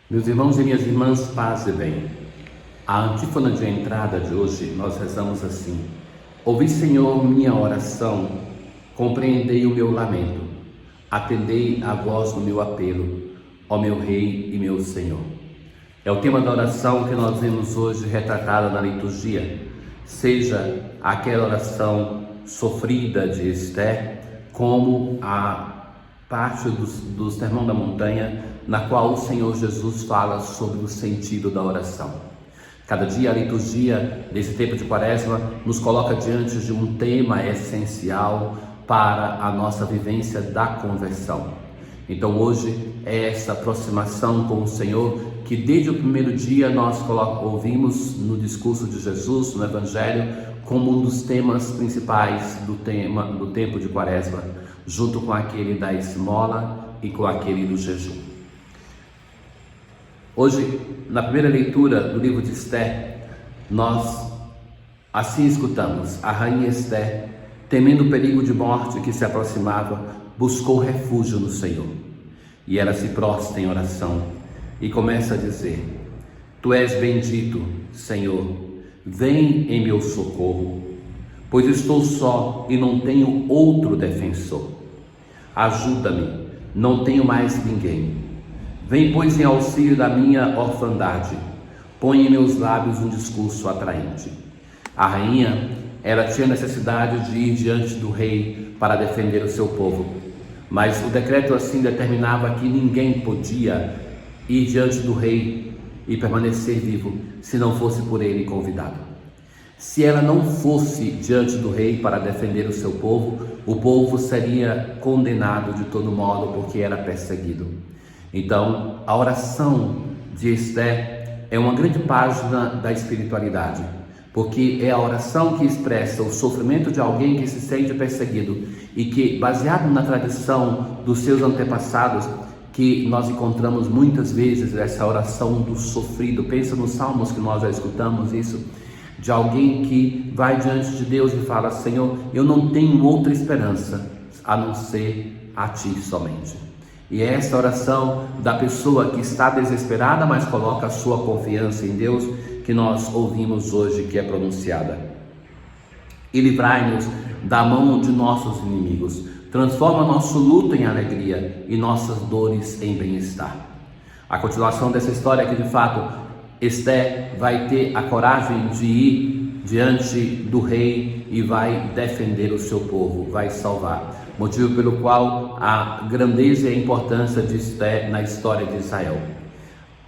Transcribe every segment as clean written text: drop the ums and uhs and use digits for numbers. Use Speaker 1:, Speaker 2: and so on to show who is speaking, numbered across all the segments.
Speaker 1: Meus irmãos e minhas irmãs, paz e bem. A antífona de entrada de hoje nós rezamos assim: Ouvi, Senhor, minha oração, compreendei o meu lamento, atendei a voz do meu apelo, ó meu Rei e meu Senhor. É o tema da oração que nós vemos hoje retratada na liturgia, seja aquela oração sofrida de Esther, como a parte do Sermão da Montanha, na qual o Senhor Jesus fala sobre o sentido da oração. Cada dia a liturgia desse tempo de Quaresma nos coloca diante de um tema essencial para a nossa vivência da conversão. Então hoje é essa aproximação com o Senhor que desde o primeiro dia nós ouvimos no discurso de Jesus, no Evangelho, como um dos temas principais do tempo de Quaresma, junto com aquele da esmola e com aquele do jejum. Hoje, na primeira leitura do livro de Esther, nós assim escutamos: a rainha Esther, temendo o perigo de morte que se aproximava, buscou refúgio no Senhor. E ela se prostra em oração e começa a dizer: Tu és bendito, Senhor, vem em meu socorro, pois estou só e não tenho outro defensor. Ajuda-me, não tenho mais ninguém. Vem, pois, em auxílio da minha orfandade, põe em meus lábios um discurso atraente. A rainha, ela tinha necessidade de ir diante do rei para defender o seu povo, mas o decreto assim determinava que ninguém podia ir diante do rei e permanecer vivo se não fosse por ele convidado. Se ela não fosse diante do rei para defender o seu povo, o povo seria condenado de todo modo, porque era perseguido. Então, a oração de Esther é uma grande página da espiritualidade, porque é a oração que expressa o sofrimento de alguém que se sente perseguido e que, baseado na tradição dos seus antepassados, que nós encontramos muitas vezes essa oração do sofrido. Pensa nos salmos que nós já escutamos isso, de alguém que vai diante de Deus e fala: Senhor, eu não tenho outra esperança a não ser a Ti somente. E é essa oração da pessoa que está desesperada, mas coloca a sua confiança em Deus, que nós ouvimos hoje, que é pronunciada. E livrai-nos da mão de nossos inimigos, transforma nosso luto em alegria e nossas dores em bem-estar. A continuação dessa história é que, de fato, Esther vai ter a coragem de ir diante do rei e vai defender o seu povo, vai salvar. Motivo pelo qual a grandeza e a importância de Esther na história de Israel.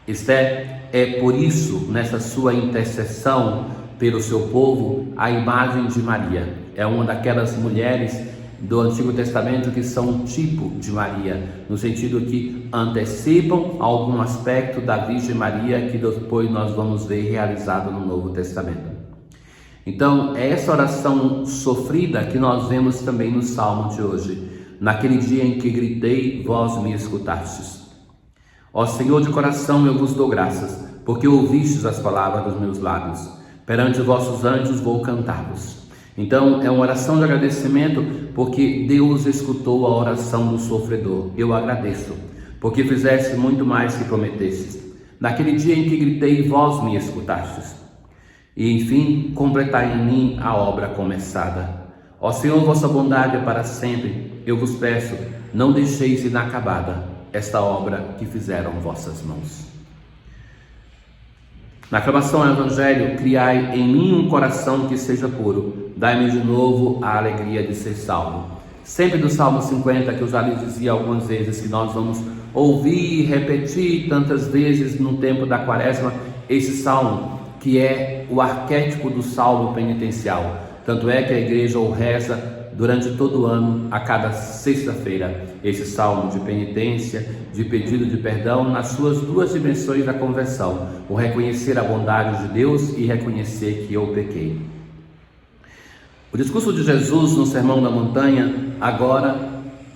Speaker 1: Esther é, por isso, nessa sua intercessão pelo seu povo, a imagem de Maria. É uma daquelas mulheres do Antigo Testamento que são um tipo de Maria, no sentido que antecipam algum aspecto da Virgem Maria que depois nós vamos ver realizado no Novo Testamento. Então, é essa oração sofrida que nós vemos também no Salmo de hoje. Naquele dia em que gritei, vós me escutastes. Ó Senhor, de coração eu vos dou graças, porque ouvistes as palavras dos meus lábios. Perante os vossos anjos vou cantar-vos. Então, é uma oração de agradecimento, porque Deus escutou a oração do sofredor. Eu agradeço, porque fizeste muito mais que prometestes. Naquele dia em que gritei, vós me escutastes. E, enfim, completai em mim a obra começada. Ó Senhor, vossa bondade é para sempre. Eu vos peço, não deixeis inacabada esta obra que fizeram vossas mãos. Na aclamação ao Evangelho: criai em mim um coração que seja puro, dai-me de novo a alegria de ser salvo. Sempre do Salmo 50, que eu já lhes dizia algumas vezes, que nós vamos ouvir e repetir tantas vezes no tempo da Quaresma, esse salmo, que é o arquétipo do salmo penitencial. Tanto é que a igreja o reza durante todo o ano, a cada sexta-feira, esse salmo de penitência, de pedido de perdão, nas suas duas dimensões da conversão: o reconhecer a bondade de Deus e reconhecer que eu pequei. O discurso de Jesus no Sermão da Montanha agora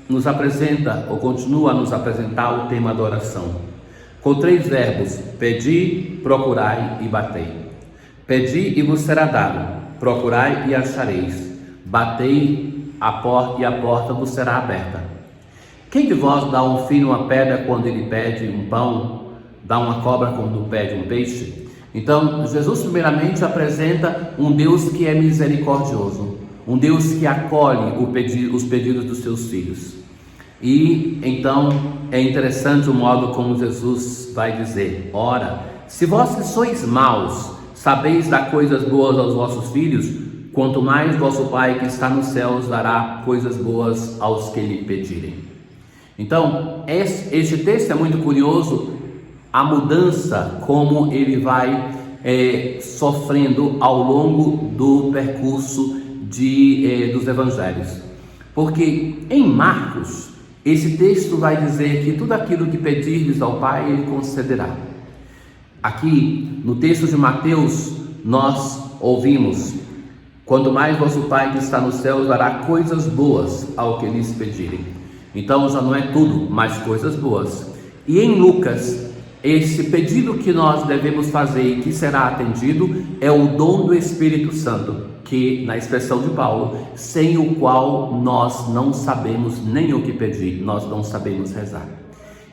Speaker 1: nos apresenta, ou continua a nos apresentar, o tema da oração, com três verbos: pedi, procurai e batei. Pedi e vos será dado, procurai e achareis, batei a porta vos será aberta. Quem de vós dá a um filho uma pedra quando ele pede um pão? dá uma cobra quando pede um peixe. Então, Jesus primeiramente apresenta um Deus que é misericordioso, um Deus que acolhe os pedidos dos seus filhos. E então é interessante o modo como Jesus vai dizer: ora, se vós que sois maus sabeis dar coisas boas aos vossos filhos, quanto mais vosso Pai que está nos céus dará coisas boas aos que lhe pedirem. Então, este texto é muito curioso, a mudança como ele vai sofrendo ao longo do percurso dos evangelhos. Porque em Marcos, esse texto vai dizer que tudo aquilo que pedirdes ao Pai, Ele concederá. Aqui, no texto de Mateus, nós ouvimos: quanto mais vosso Pai que está nos céus dará coisas boas ao que lhes pedirem. Então já não é tudo, mas coisas boas. E em Lucas, esse pedido que nós devemos fazer e que será atendido é o dom do Espírito Santo, que, na expressão de Paulo, sem o qual nós não sabemos nem o que pedir, nós não sabemos rezar.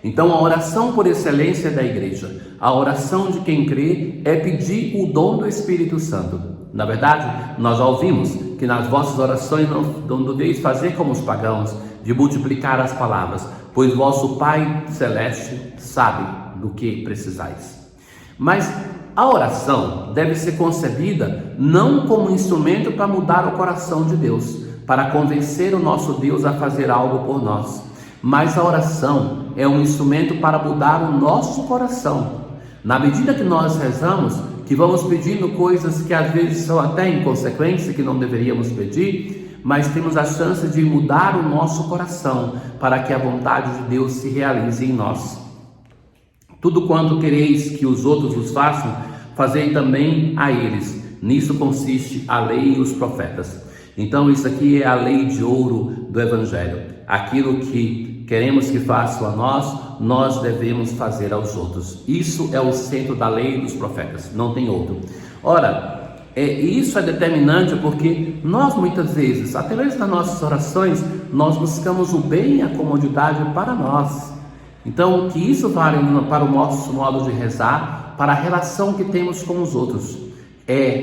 Speaker 1: Então a oração por excelência da igreja, a oração de quem crê, é pedir o dom do Espírito Santo. Na verdade, nós já ouvimos que nas vossas orações não deveis fazer como os pagãos, de multiplicar as palavras, pois vosso Pai Celeste sabe do que precisais. Mas a oração deve ser concebida não como instrumento para mudar o coração de Deus, para convencer o nosso Deus a fazer algo por nós, mas a oração é um instrumento para mudar o nosso coração. Na medida que nós rezamos, que vamos pedindo coisas que às vezes são até inconsequentes, que não deveríamos pedir, mas temos a chance de mudar o nosso coração para que a vontade de Deus se realize em nós. Tudo quanto quereis que os outros vos façam, fazei também a eles. Nisso consiste a lei e os profetas. Então isso aqui é a lei de ouro do Evangelho. Aquilo que queremos que façam a nós, nós devemos fazer aos outros. Isso é o centro da lei e dos profetas, não tem outro. Ora, isso é determinante porque nós muitas vezes, através das nossas orações, nós buscamos o bem e a comodidade para nós. Então, que isso vale para o nosso modo de rezar, para a relação que temos com os outros.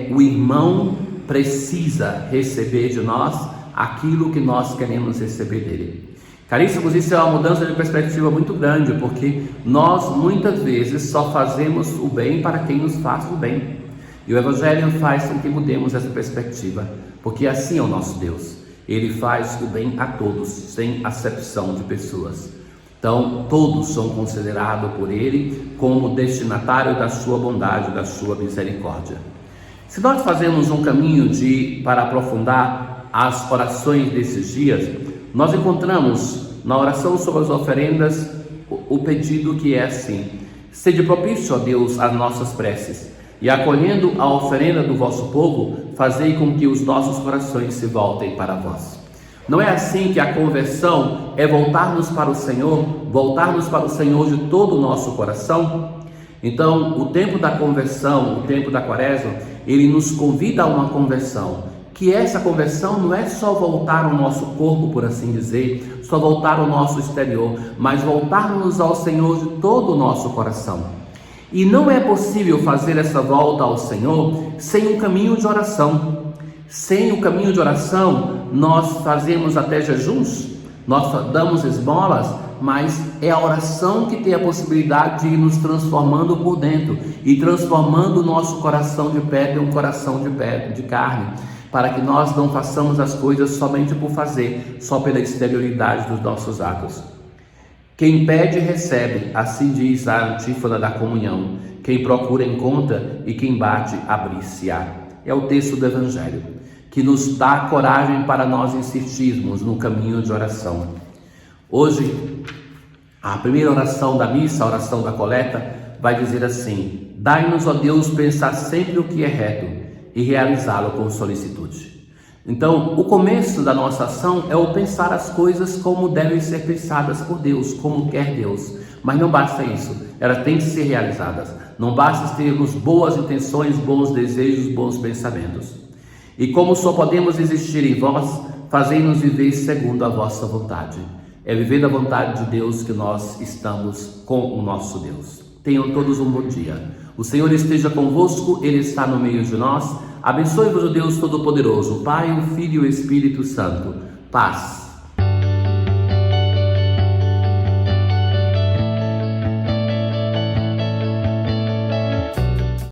Speaker 1: O irmão precisa receber de nós aquilo que nós queremos receber dele. Caríssimos, isso é uma mudança de perspectiva muito grande, porque nós muitas vezes só fazemos o bem para quem nos faz o bem. E o Evangelho faz com que mudemos essa perspectiva, porque assim é o nosso Deus. Ele faz o bem a todos, sem acepção de pessoas. Então, todos são considerados por Ele como destinatário da sua bondade, da sua misericórdia. Se nós fazemos um caminho para aprofundar as orações desses dias, nós encontramos na oração sobre as oferendas o pedido que é assim: sede propício, ó Deus, às nossas preces, e acolhendo a oferenda do vosso povo, fazei com que os nossos corações se voltem para vós. Não é assim que a conversão é voltar-nos para o Senhor de todo o nosso coração? Então, o tempo da conversão, o tempo da quaresma, ele nos convida a uma conversão, que essa conversão não é só voltar o nosso corpo, por assim dizer, só voltar o nosso exterior, mas voltarmos ao Senhor de todo o nosso coração. E não é possível fazer essa volta ao Senhor sem um caminho de oração. Sem o caminho de oração, nós fazemos até jejuns, nós damos esmolas, mas é a oração que tem a possibilidade de ir nos transformando por dentro e transformando o nosso coração de pedra em um coração de carne, para que nós não façamos as coisas somente por fazer, só pela exterioridade dos nossos atos. Quem pede, recebe, assim diz a antífona da comunhão. Quem procura, encontra, e quem bate, abrir-se-á. É o texto do Evangelho, que nos dá coragem para nós insistirmos no caminho de oração. Hoje, a primeira oração da missa, a oração da coleta, vai dizer assim: dai-nos, ó Deus, pensar sempre o que é reto e realizá-lo com solicitude. Então, o começo da nossa ação é o pensar as coisas como devem ser pensadas por Deus, como quer Deus. Mas não basta isso, elas têm que ser realizadas. Não basta termos boas intenções, bons desejos, bons pensamentos. E como só podemos existir em vós, fazei-nos viver segundo a vossa vontade. É viver da vontade de Deus que nós estamos com o nosso Deus. Tenham todos um bom dia. O Senhor esteja convosco, Ele está no meio de nós. Abençoe-vos o Deus Todo-Poderoso, o Pai, o Filho e o Espírito Santo. Paz.